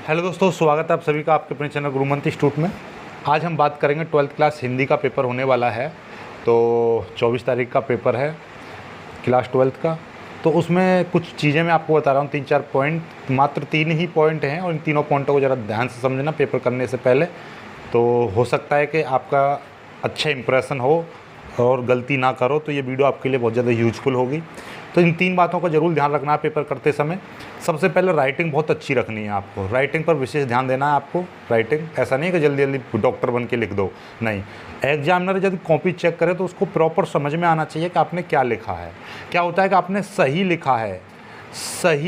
Hello दोस्तों, स्वागत है आप सभी का आपके अपने चैनल गुरुमंत्र इंस्टीट्यूट में। आज हम बात करेंगे 12th क्लास हिंदी का पेपर होने वाला है। तो 24 तारीख का पेपर है क्लास 12th का। तो उसमें कुछ चीज़ें मैं आपको बता रहा हूँ, 3-4 पॉइंट, मात्र 3 ही पॉइंट हैं और इन तीनों पॉइंटों को ज़रा ध्यान से समझना पेपर करने से पहले। तो हो सकता है कि आपका अच्छा इंप्रेशन हो और गलती ना करो, तो ये वीडियो आपके लिए बहुत ज़्यादा यूजफुल होगी। तो इन 3 बातों का ज़रूर ध्यान रखना है पेपर करते समय। सबसे पहले राइटिंग बहुत अच्छी रखनी है आपको, राइटिंग पर विशेष ध्यान देना है आपको। राइटिंग ऐसा नहीं है कि जल्दी जल्दी डॉक्टर बन के लिख दो, नहीं। एग्जामिनर जब कॉपी चेक करे तो उसको प्रॉपर समझ में आना चाहिए कि आपने क्या लिखा है। क्या होता है कि आपने सही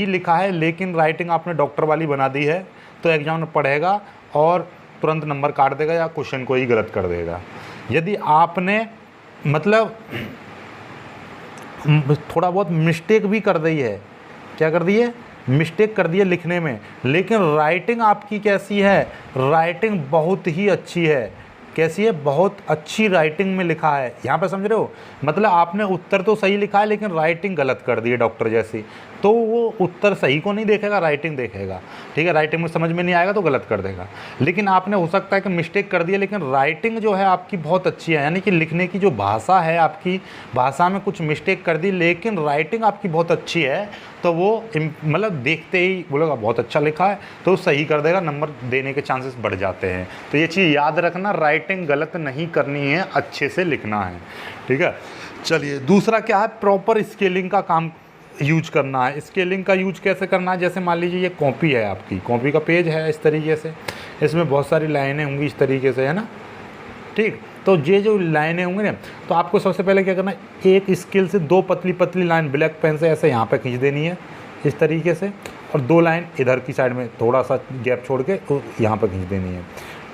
लिखा है लेकिन राइटिंग आपने डॉक्टर वाली बना दी है, तो एग्जामिनर पढ़ेगा और तुरंत नंबर काट देगा या क्वेश्चन को ही गलत कर देगा। यदि आपने मतलब थोड़ा बहुत मिस्टेक भी कर दी है, क्या कर दी है, मिस्टेक कर दी है लिखने में, लेकिन राइटिंग आपकी कैसी है, राइटिंग बहुत ही अच्छी है। कैसी है, बहुत अच्छी राइटिंग में लिखा है। यहाँ पे समझ रहे हो, मतलब आपने उत्तर तो सही लिखा है लेकिन राइटिंग गलत कर दी है डॉक्टर जैसी, तो वो उत्तर सही को नहीं देखेगा, राइटिंग देखेगा। ठीक है, राइटिंग में समझ में नहीं आएगा तो गलत कर देगा। लेकिन आपने हो सकता है कि मिस्टेक कर दी है लेकिन राइटिंग जो है आपकी बहुत अच्छी है, यानी कि लिखने की जो भाषा है, आपकी भाषा में कुछ मिस्टेक कर दी लेकिन राइटिंग आपकी बहुत अच्छी है, तो वो मतलब देखते ही बोलेगा बहुत अच्छा लिखा है, तो सही कर देगा, नंबर देने के चांसेस बढ़ जाते हैं। तो ये चीज़ याद रखना, राइटिंग गलत नहीं करनी है, अच्छे से लिखना है। ठीक है, चलिए दूसरा क्या है, प्रॉपर स्केलिंग का काम यूज करना है। स्केलिंग का यूज कैसे करना है, जैसे मान लीजिए ये कॉपी है, आपकी कॉपी का पेज है इस तरीके से, इसमें बहुत सारी लाइनें होंगी इस तरीके से, है ना। ठीक, तो ये जो लाइनें होंगी ना, तो आपको सबसे पहले क्या करना है, एक स्केल से 2 पतली पतली लाइन ब्लैक पेन से ऐसे यहाँ पे खींच देनी है इस तरीके से, और 2 लाइन इधर की साइड में थोड़ा सा गैप छोड़ के यहाँ पर खींच देनी है।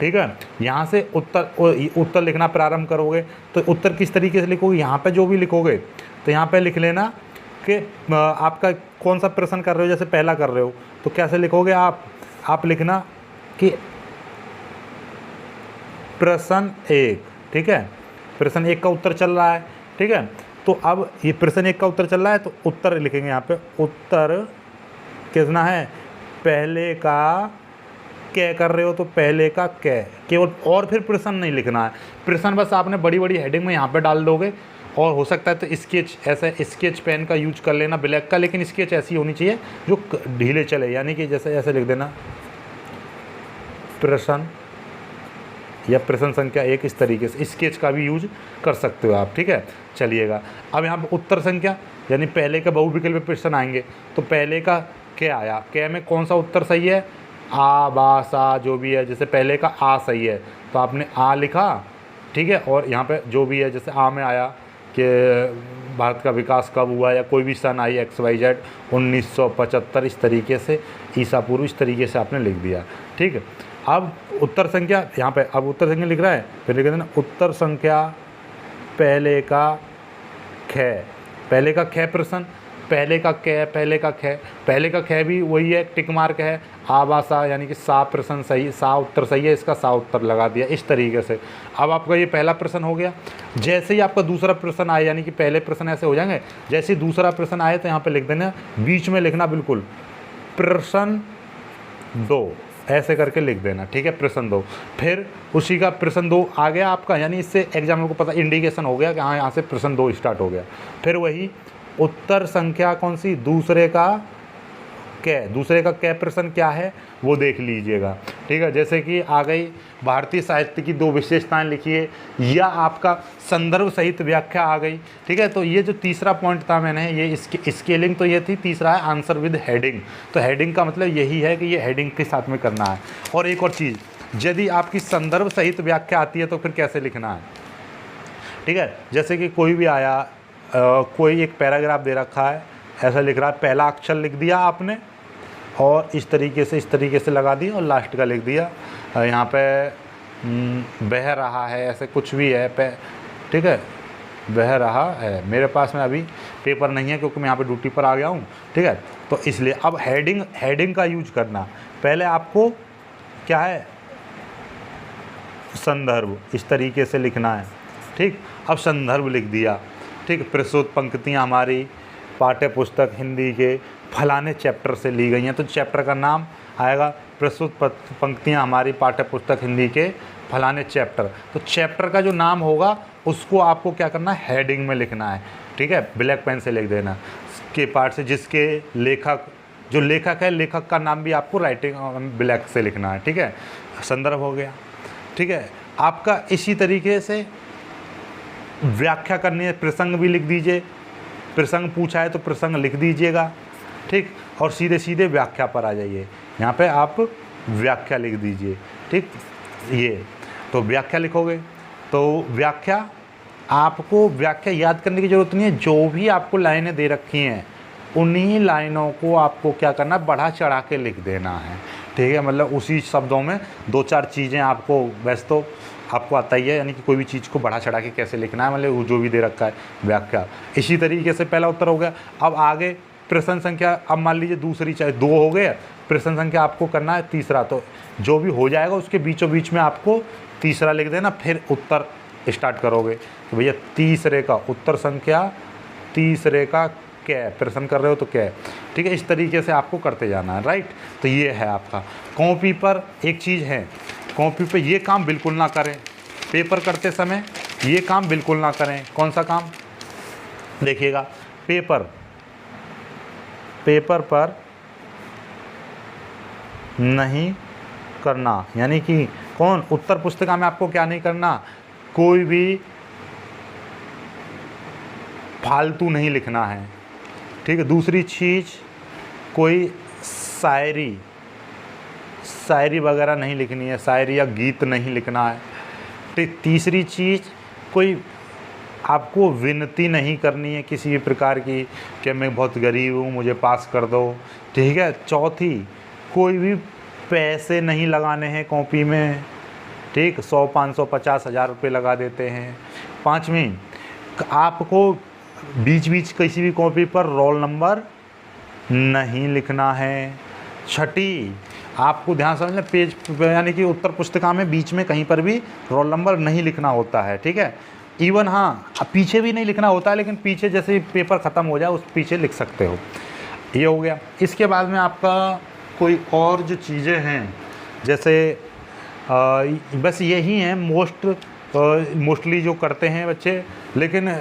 ठीक है, यहाँ से उत्तर लिखना प्रारंभ करोगे तो उत्तर किस तरीके से लिखोगे, यहाँ पे जो भी लिखोगे तो यहाँ पे लिख लेना कि आपका कौन सा प्रश्न कर रहे हो। जैसे पहला कर रहे हो तो कैसे लिखोगे आप लिखना कि प्रश्न 1। ठीक है, प्रश्न 1 का उत्तर चल रहा है। ठीक है, तो अब ये प्रश्न 1 का उत्तर चल रहा है तो उत्तर लिखेंगे यहाँ पे, उत्तर कितना है, पहले का कै कर रहे हो तो पहले का कै केवल, और फिर प्रश्न नहीं लिखना है। प्रश्न बस आपने बड़ी बड़ी हेडिंग में यहाँ पे डाल दोगे, और हो सकता है तो स्केच, ऐसे स्केच पेन का यूज कर लेना ब्लैक का, लेकिन स्केच ऐसी होनी चाहिए जो ढीले चले, यानी कि जैसे ऐसे लिख देना प्रश्न या प्रश्न संख्या 1, इस तरीके से स्केच का भी यूज कर सकते हो आप। ठीक है, चलिएगा अब यहाँ पे उत्तर संख्या, यानी पहले का बहुविकल्प प्रश्न आएंगे, तो पहले का क्या आया, क्या में कौन सा उत्तर सही है, आ बा सा जो भी है, जैसे पहले का आ सही है तो आपने आ लिखा। ठीक है, और यहाँ पे जो भी है, जैसे आ में आया कि भारत का विकास कब हुआ, या कोई भी सन आई XYZ 1975, इस तरीके से ईसा पूर्व, इस तरीके से आपने लिख दिया। ठीक है, अब उत्तर संख्या यहाँ पे, अब उत्तर संख्या लिख रहा है, फिर लिख देना उत्तर संख्या पहले का ख, पहले का ख प्रश्न, पहले का कै, पहले का ख, पहले का ख भी वही है, टिक मार्क है, आबासा यानी कि सा प्रश्न सही, सा उत्तर सही है, इसका सा उत्तर लगा दिया इस तरीके से। अब आपका ये पहला प्रश्न हो गया। जैसे ही आपका दूसरा प्रश्न आए, यानी कि पहले प्रश्न ऐसे हो जाएंगे, जैसे ही दूसरा प्रश्न आए तो यहाँ पे लिख देना, बीच में लिखना बिल्कुल प्रश्न 2, ऐसे करके लिख देना। ठीक है, प्रश्न 2, फिर उसी का प्रश्न 2 आ गया आपका, यानी इससे एग्जामिनर को पता, इंडिकेशन हो गया कि हाँ यहाँ से प्रश्न 2 स्टार्ट हो गया। फिर वही उत्तर संख्या कौन सी, दूसरे का कै, दूसरे का कै प्रश्न क्या है वो देख लीजिएगा। ठीक है, जैसे कि आ गई भारतीय साहित्य की 2 विशेषताएं लिखिए, या आपका संदर्भ सहित व्याख्या आ गई। ठीक है, तो ये जो तीसरा पॉइंट था मैंने, ये स्केलिंग तो ये थी, तीसरा है आंसर विद हेडिंग। तो हेडिंग का मतलब यही है कि ये हेडिंग के साथ में करना है। और एक और चीज़, यदि आपकी संदर्भ सहित व्याख्या आती है तो फिर कैसे लिखना है। ठीक है, जैसे कि कोई भी आया, कोई एक पैराग्राफ दे रखा है, ऐसा लिख रहा है, पहला अक्षर लिख दिया आपने और इस तरीके से लगा दिया, और लास्ट का लिख दिया यहाँ पे बह रहा है, ऐसे कुछ भी है ठीक है, बह रहा है। मेरे पास में अभी पेपर नहीं है क्योंकि मैं यहाँ पे ड्यूटी पर आ गया हूँ। ठीक है, तो इसलिए अब हेडिंग का यूज करना, पहले आपको क्या है, संदर्भ इस तरीके से लिखना है। ठीक, अब संदर्भ लिख दिया। ठीक, प्रस्तुत पंक्तियाँ हमारी पाठ्य पुस्तक हिंदी के फलाने चैप्टर से ली गई हैं। तो चैप्टर का नाम आएगा प्रस्तुत पंक्तियाँ हमारी पाठ्य पुस्तक हिंदी के फलाने चैप्टर। तो चैप्टर का जो नाम होगा उसको आपको क्या करना है, हेडिंग में लिखना है, ठीक है, ब्लैक पेन से लिख देना के पार्ट से, जिसके लेखक जो लेखक है, लेखक का नाम भी आपको राइटिंग ब्लैक से लिखना है, ठीक है। संदर्भ हो गया, ठीक है। आपका इसी तरीके से व्याख्या करनी है, प्रसंग भी लिख दीजिए, प्रसंग पूछा है तो प्रसंग लिख दीजिएगा, ठीक। और सीधे सीधे व्याख्या पर आ जाइए, यहाँ पे आप व्याख्या लिख दीजिए, ठीक। ये तो व्याख्या लिखोगे तो व्याख्या, आपको व्याख्या याद करने की ज़रूरत नहीं है, जो भी आपको लाइनें दे रखी हैं उन्हीं लाइनों को आपको क्या करना है, बढ़ा चढ़ा के लिख देना है, ठीक है। मतलब उसी शब्दों में 2-4 चीज़ें आपको, वैसे तो आपको आता ही है, यानी कि कोई भी चीज़ को बढ़ा चढ़ा के कैसे लिखना है, मतलब जो भी दे रखा है व्याख्या। इसी तरीके से पहला उत्तर हो गया। अब आगे प्रश्न संख्या, अब मान लीजिए दूसरी, चाहे 2 हो गए, प्रश्न संख्या आपको करना है तीसरा, तो जो भी हो जाएगा उसके बीचों बीच में आपको तीसरा लिख देना, फिर उत्तर स्टार्ट करोगे कि भैया तीसरे का उत्तर संख्या, तीसरे का क्या, प्रश्न कर रहे हो तो क्या है, ठीक है। इस तरीके से आपको करते जाना है, राइट। तो ये है आपका। कॉपी पर एक चीज़ है, कॉपी पे ये काम बिल्कुल ना करें, पेपर करते समय ये काम बिल्कुल ना करें। कौन सा काम, देखिएगा, पेपर पर नहीं करना, यानी कि कौन, उत्तर पुस्तिका में आपको क्या नहीं करना, कोई भी फालतू नहीं लिखना है, ठीक है। दूसरी चीज़, कोई शायरी वगैरह नहीं लिखनी है, शायरी या गीत नहीं लिखना है, ठीक। तीसरी चीज़, कोई आपको विनती नहीं करनी है किसी भी प्रकार की कि मैं बहुत गरीब हूँ मुझे पास कर दो, ठीक है। चौथी, कोई भी पैसे नहीं लगाने हैं कॉपी में, ठीक। 100, 500, 50, 1000 रुपये लगा देते हैं। पाँचवीं, आपको बीच बीच किसी भी कॉपी पर रोल नंबर नहीं लिखना है। छठी, आपको ध्यान समझना, पेज यानी कि उत्तर पुस्तिका में बीच में कहीं पर भी रोल नंबर नहीं लिखना होता है, ठीक है। इवन हाँ, पीछे भी नहीं लिखना होता है, लेकिन पीछे जैसे पेपर ख़त्म हो जाए उस पीछे लिख सकते हो। ये हो गया। इसके बाद में आपका कोई और जो चीज़ें हैं, जैसे बस यही हैं मोस्टली जो करते हैं बच्चे, लेकिन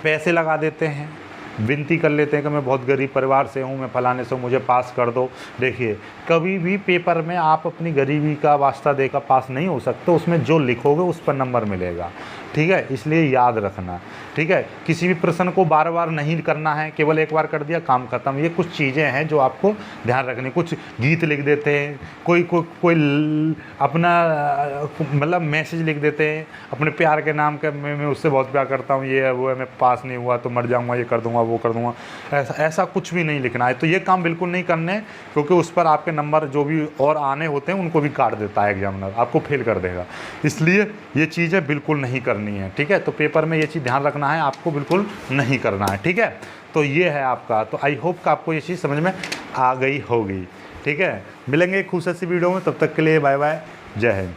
पैसे लगा देते हैं, विनती कर लेते हैं कि मैं बहुत गरीब परिवार से हूँ, मैं फलाने से हूँ, मुझे पास कर दो। देखिए, कभी भी पेपर में आप अपनी गरीबी का वास्ता देकर पास नहीं हो सकते, उसमें जो लिखोगे उस पर नंबर मिलेगा, ठीक है। इसलिए याद रखना, ठीक है। किसी भी प्रश्न को बार बार नहीं करना है, केवल एक बार कर दिया काम खत्म। ये कुछ चीज़ें हैं जो आपको ध्यान रखनी। कुछ गीत लिख देते हैं, कोई अपना मतलब मैसेज लिख देते हैं अपने प्यार के नाम का, मैं उससे बहुत प्यार करता हूँ, ये है वो है, मैं पास नहीं हुआ तो मर जाऊँगा, ये कर दूँगा वो कर दूँगा, ऐसा कुछ भी नहीं लिखना है। तो ये काम बिल्कुल नहीं करने, क्योंकि उस पर आपके नंबर जो भी और आने होते हैं उनको भी काट देता है एग्जामिनर, आपको फेल कर देगा। इसलिए ये चीज़ें बिल्कुल नहीं करनी है, ठीक है। तो पेपर में ये चीज़ ध्यान रखना है, आपको बिल्कुल नहीं करना है, ठीक है। तो ये है आपका। तो आई होप कि आपको ये चीज़ समझ में आ गई होगी, ठीक है। मिलेंगे एक खूबसूरत सी वीडियो में, तब तक के लिए बाय बाय, जय हिंद।